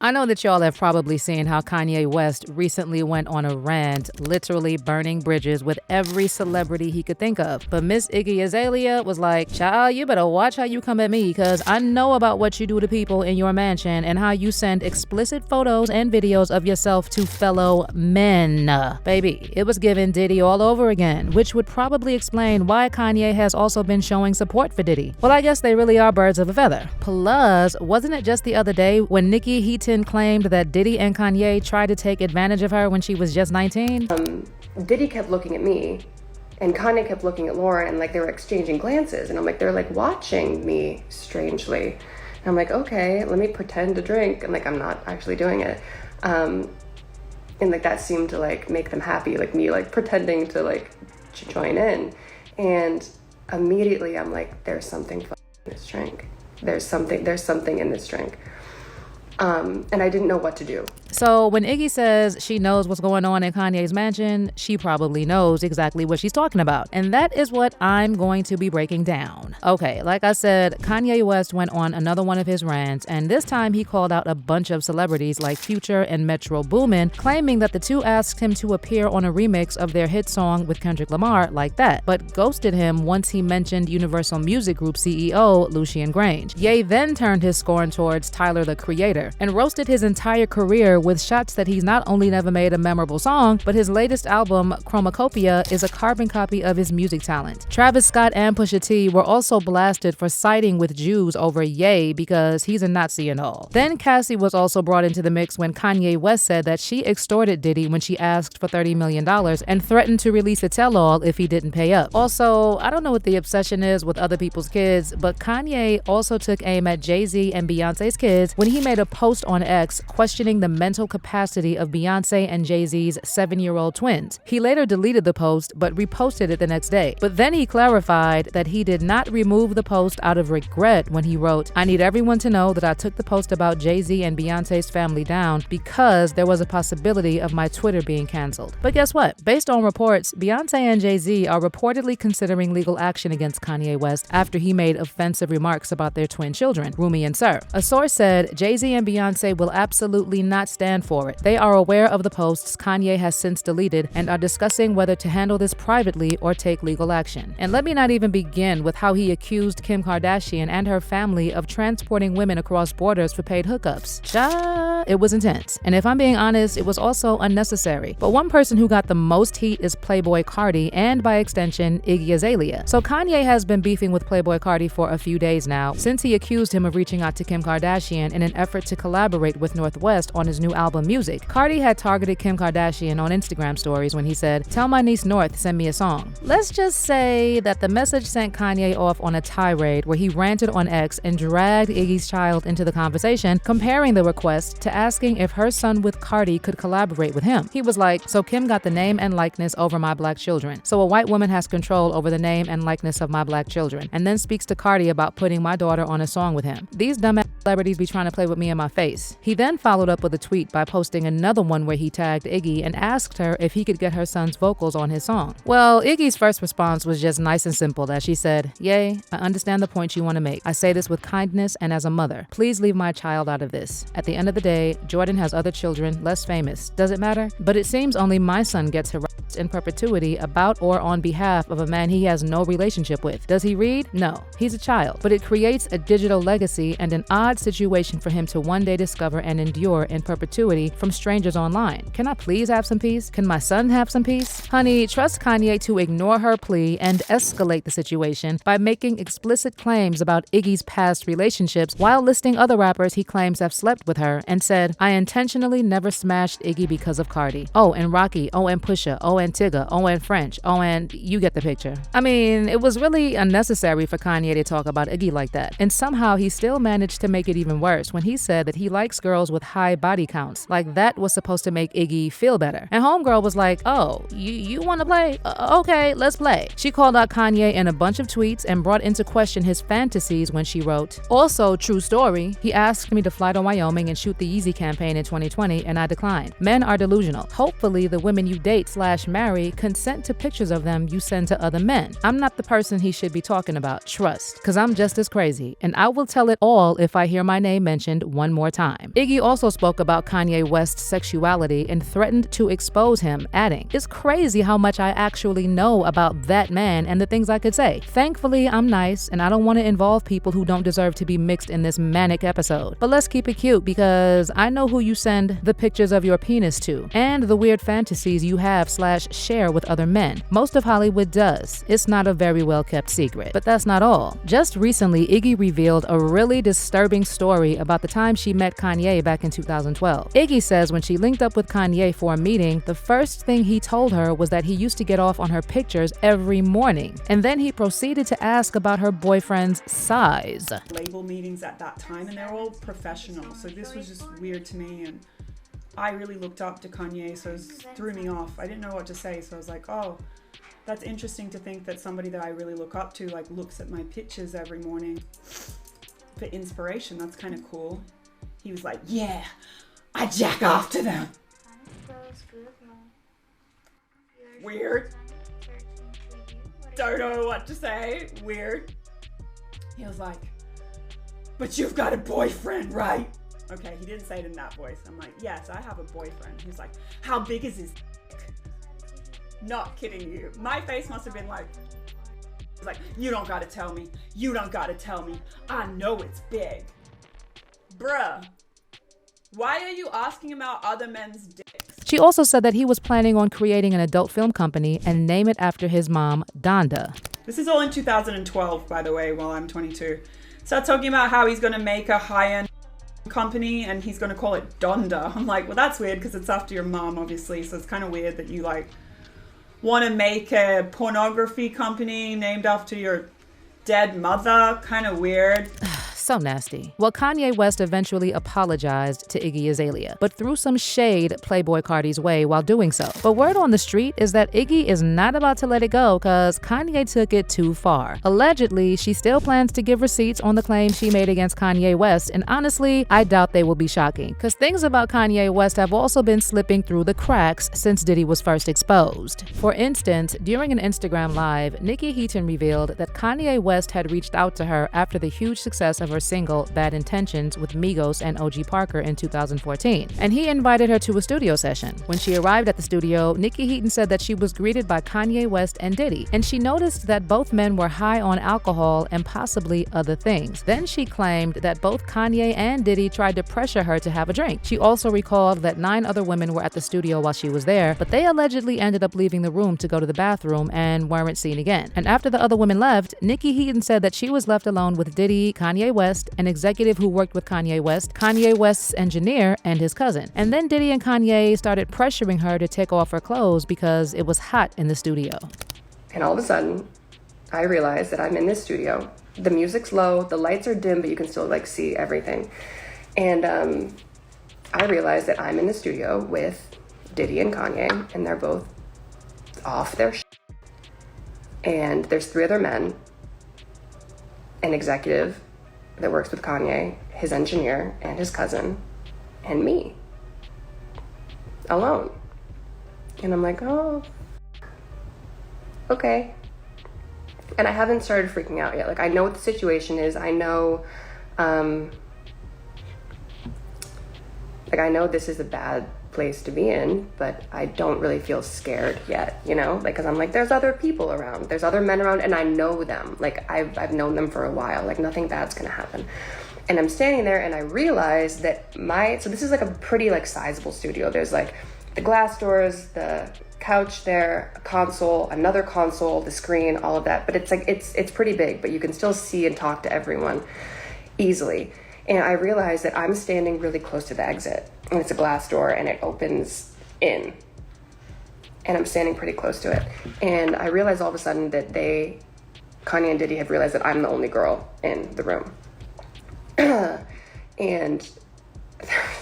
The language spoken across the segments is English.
I know that y'all have probably seen how Kanye West recently went on a rant, literally burning bridges with every celebrity he could think of. But Miss Iggy Azalea was like, child, you better watch how you come at me, because I know about what you do to people in your mansion and how you send explicit photos and videos of yourself to fellow men. Baby, it was given Diddy all over again, which would probably explain why Kanye has also been showing support for Diddy. Well, I guess they really are birds of a feather. Plus, wasn't it just the other day when Niykee Heaton claimed that Diddy and Kanye tried to take advantage of her when she was just 19? Diddy kept looking at me and Kanye kept looking at Lauren, and like they were exchanging glances, and I'm like, they're like watching me strangely. And I'm like, okay, let me pretend to drink, and like I'm not actually doing it. And like that seemed to like make them happy, like me like pretending to like join in. And immediately I'm like, there's something in this drink. There's something in this drink. And I didn't know what to do. So when Iggy says she knows what's going on in Kanye's mansion, she probably knows exactly what she's talking about. And that is what I'm going to be breaking down. Okay, like I said, Kanye West went on another one of his rants, and this time he called out a bunch of celebrities like Future and Metro Boomin, claiming that the two asked him to appear on a remix of their hit song with Kendrick Lamar like that, but ghosted him once he mentioned Universal Music Group CEO Lucien Grange. Ye then turned his scorn towards Tyler, the Creator, and roasted his entire career with shots that he's not only never made a memorable song, but his latest album, Chromacopia, is a carbon copy of his music talent. Travis Scott and Pusha T were also blasted for siding with Jews over Ye because he's a Nazi and all. Then Cassie was also brought into the mix when Kanye West said that she extorted Diddy when she asked for $30 million and threatened to release a tell-all if he didn't pay up. Also, I don't know what the obsession is with other people's kids, but Kanye also took aim at Jay-Z and Beyonce's kids when he made a post on X questioning the mental capacity of Beyonce and Jay-Z's 7-year-old twins. He later deleted the post but reposted it the next day. But then he clarified that he did not remove the post out of regret when he wrote, "I need everyone to know that I took the post about Jay-Z and Beyonce's family down because there was a possibility of my Twitter being canceled." But guess what? Based on reports, Beyonce and Jay-Z are reportedly considering legal action against Kanye West after he made offensive remarks about their twin children, Rumi and Sir. A source said Jay-Z and Beyonce will absolutely not stand for it. They are aware of the posts Kanye has since deleted and are discussing whether to handle this privately or take legal action. And let me not even begin with how he accused Kim Kardashian and her family of transporting women across borders for paid hookups. It was intense. And if I'm being honest, it was also unnecessary. But one person who got the most heat is Playboi Carti and, by extension, Iggy Azalea. So Kanye has been beefing with Playboi Carti for a few days now, since he accused him of reaching out to Kim Kardashian in an effort to collaborate with North West on his new album Music. Carti had targeted Kim Kardashian on Instagram stories when he said, "Tell my niece North, send me a song." Let's just say that the message sent Kanye off on a tirade where he ranted on X and dragged Iggy's child into the conversation, comparing the request to asking if her son with Carti could collaborate with him. He was like, "So Kim got the name and likeness over my black children. So a white woman has control over the name and likeness of my black children," and then speaks to Carti about putting my daughter on a song with him. These dumbass celebrities be trying to play with me in my face. He then followed up with a tweet by posting another one where he tagged Iggy and asked her if he could get her son's vocals on his song. Well, Iggy's first response was just nice and simple, that she said, "Yay, I understand the point you want to make. I say this with kindness and as a mother. Please leave my child out of this. At the end of the day, Jordan has other children, less famous. Does it matter? But it seems only my son gets harassed in perpetuity about or on behalf of a man he has no relationship with. Does he read? No. He's a child. But it creates a digital legacy and an odd situation for him to one day discover and endure in perpetuity from strangers online. Can I please have some peace? Can my son have some peace?" Honey, trust Kanye to ignore her plea and escalate the situation by making explicit claims about Iggy's past relationships while listing other rappers he claims have slept with her, and said, "I intentionally never smashed Iggy because of Carti. Oh, and Rocky. Oh, and Pusha. Oh, and Tigger. Oh, and French. Oh, and you get the picture." I mean, it was really unnecessary for Kanye to talk about Iggy like that. And somehow he still managed to make it even worse when he said that he likes girls with high body counts. Like that was supposed to make Iggy feel better. And homegirl was like, "Oh, you want to play? Okay, let's play." She called out Kanye in a bunch of tweets and brought into question his fantasies when she wrote, "Also, true story, he asked me to fly to Wyoming and shoot the Yeezy campaign in 2020 and I declined. Men are delusional. Hopefully the women you date / date/marry consent to pictures of them you send to other men. I'm not the person he should be talking about, trust, because I'm just as crazy, and I will tell it all if I hear my name mentioned one more time. Iggy also spoke about Kanye West's sexuality and threatened to expose him, adding, "It's crazy how much I actually know about that man and the things I could say. Thankfully, I'm nice, and I don't want to involve people who don't deserve to be mixed in this manic episode. But let's keep it cute because I know who you send the pictures of your penis to and the weird fantasies you have/share with other men. Most of Hollywood does. It's not a very well-kept secret. But that's not all. Just recently, Iggy revealed a really disturbing story about the time she met Kanye back in 2012. Iggy says when she linked up with Kanye for a meeting, the first thing he told her was that he used to get off on her pictures every morning. And then he proceeded to ask about her boyfriend's size. Label meetings at that time, and they're all professional, so this was just weird to me, and I really looked up to Kanye, so it threw me off. I didn't know what to say, so I was like, oh, that's interesting to think that somebody that I really look up to like looks at my pictures every morning for inspiration. That's kind of cool. He was like, yeah, I jack off to them. Weird. Don't know what to say. Weird. He was like, but you've got a boyfriend, right? Okay, he didn't say it in that voice. I'm like, yes, I have a boyfriend. He's like, how big is his dick? Not kidding you. My face must have been like, you don't gotta tell me. You don't gotta tell me. I know it's big. Bruh, why are you asking about other men's dicks? She also said that he was planning on creating an adult film company and name it after his mom, Donda. This is all in 2012, by the way, while I'm 22. Start talking about how he's gonna make a high-end company and he's gonna call it Donda. I'm like, well, that's weird because it's after your mom, obviously, so it's kind of weird that you like want to make a pornography company named after your dead mother. Kind of weird. So nasty. Well, Kanye West eventually apologized to Iggy Azalea, but threw some shade Playboi Carti's way while doing so. But word on the street is that Iggy is not about to let it go because Kanye took it too far. Allegedly, she still plans to give receipts on the claims she made against Kanye West, and honestly, I doubt they will be shocking, because things about Kanye West have also been slipping through the cracks since Diddy was first exposed. For instance, during an Instagram Live, Niykee Heaton revealed that Kanye West had reached out to her after the huge success of her single Bad Intentions with Migos and OG Parker in 2014, and he invited her to a studio session. When she arrived at the studio, Niykee Heaton said that she was greeted by Kanye West and Diddy, and she noticed that both men were high on alcohol and possibly other things. Then she claimed that both Kanye and Diddy tried to pressure her to have a drink. She also recalled that 9 other women were at the studio while she was there, but they allegedly ended up leaving the room to go to the bathroom and weren't seen again. And after the other women left, Niykee Heaton said that she was left alone with Diddy, Kanye West, an executive who worked with Kanye West's engineer, and his cousin. And then Diddy and Kanye started pressuring her to take off her clothes because it was hot in the studio. And all of a sudden, I realize that I'm in this studio. The music's low, the lights are dim, but you can still like see everything. And I realize that I'm in the studio with Diddy and Kanye, and they're both off their shit. And there's 3 other men, an executive that works with Kanye, his engineer, and his cousin, and me, alone. And I'm like, oh, okay. And I haven't started freaking out yet. Like, I know what the situation is. I know, I know this is a bad place to be in, but I don't really feel scared yet, you know? Like, because I'm like, there's other people around. There's other men around, and I know them. Like, I've known them for a while. Like, nothing bad's gonna happen. And I'm standing there, and I realize that so this is like a pretty, like, sizable studio. There's, like, the glass doors, the couch there, a console, another console, the screen, all of that. But it's, like, it's pretty big, but you can still see and talk to everyone easily. And I realize that I'm standing really close to the exit. And it's a glass door, and it opens in. And I'm standing pretty close to it. And I realize all of a sudden that Kanye and Diddy have realized that I'm the only girl in the room. And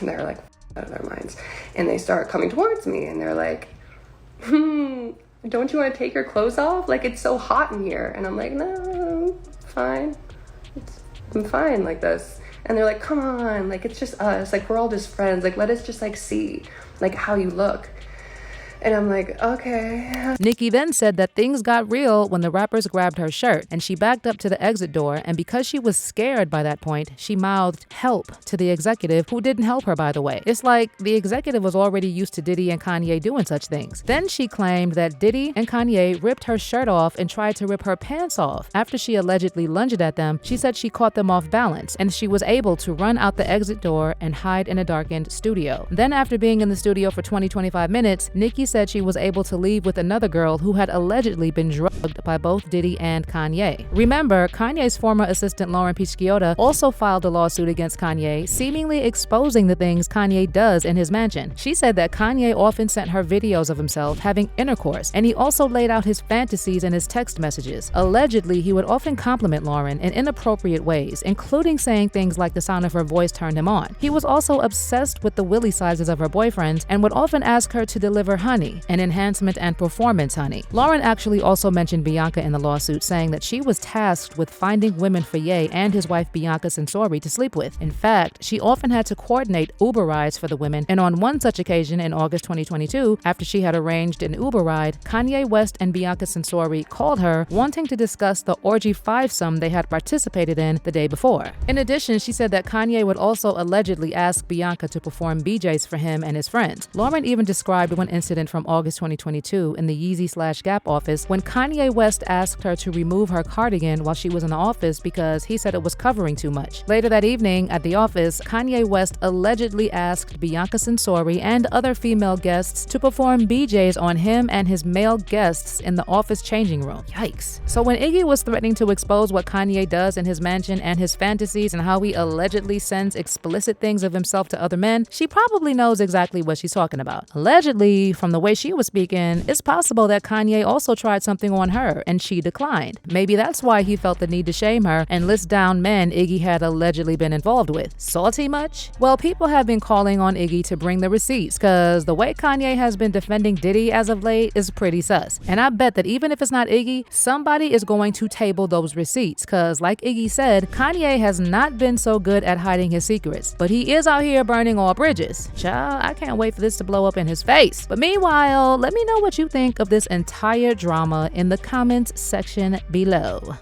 they're like, out of their minds. And they start coming towards me, and they're like, don't you want to take your clothes off? Like, it's so hot in here. And I'm like, no, fine. I'm fine like this. And they're like, come on, like, it's just us. Like, we're all just friends. Like, let us just, like, see, like, how you look. And I'm like, okay. Niykee then said that things got real when the rappers grabbed her shirt and she backed up to the exit door, and because she was scared by that point, she mouthed help to the executive, who didn't help her, by the way. It's like the executive was already used to Diddy and Kanye doing such things. Then she claimed that Diddy and Kanye ripped her shirt off and tried to rip her pants off. After she allegedly lunged at them, she said she caught them off balance and she was able to run out the exit door and hide in a darkened studio. Then after being in the studio for 20-25 minutes, Niykee said she was able to leave with another girl who had allegedly been drugged by both Diddy and Kanye. Remember, Kanye's former assistant Lauren Pichiotta also filed a lawsuit against Kanye, seemingly exposing the things Kanye does in his mansion. She said that Kanye often sent her videos of himself having intercourse, and he also laid out his fantasies in his text messages. Allegedly, he would often compliment Lauren in inappropriate ways, including saying things like the sound of her voice turned him on. He was also obsessed with the willy sizes of her boyfriends and would often ask her to deliver honey, an enhancement and performance honey. Lauren actually also mentioned Bianca in the lawsuit, saying that she was tasked with finding women for Ye and his wife Bianca Censori to sleep with. In fact, she often had to coordinate Uber rides for the women, and on one such occasion in August 2022, after she had arranged an Uber ride, Kanye West and Bianca Censori called her, wanting to discuss the orgy fivesome they had participated in the day before. In addition, she said that Kanye would also allegedly ask Bianca to perform BJs for him and his friends. Lauren even described one incident from August 2022 in the Yeezy/Gap office when Kanye West asked her to remove her cardigan while she was in the office because he said it was covering too much. Later that evening at the office, Kanye West allegedly asked Bianca Censori and other female guests to perform BJs on him and his male guests in the office changing room. Yikes. So when Iggy was threatening to expose what Kanye does in his mansion and his fantasies and how he allegedly sends explicit things of himself to other men, she probably knows exactly what she's talking about. Allegedly, from the way she was speaking, it's possible that Kanye also tried something on her and she declined. Maybe that's why he felt the need to shame her and list down men Iggy had allegedly been involved with. Salty much? Well, people have been calling on Iggy to bring the receipts, cause the way Kanye has been defending Diddy as of late is pretty sus. And I bet that even if it's not Iggy, somebody is going to table those receipts, cause like Iggy said, Kanye has not been so good at hiding his secrets, but he is out here burning all bridges. Child, I can't wait for this to blow up in his face. But meanwhile, let me know what you think of this entire drama in the comments section below.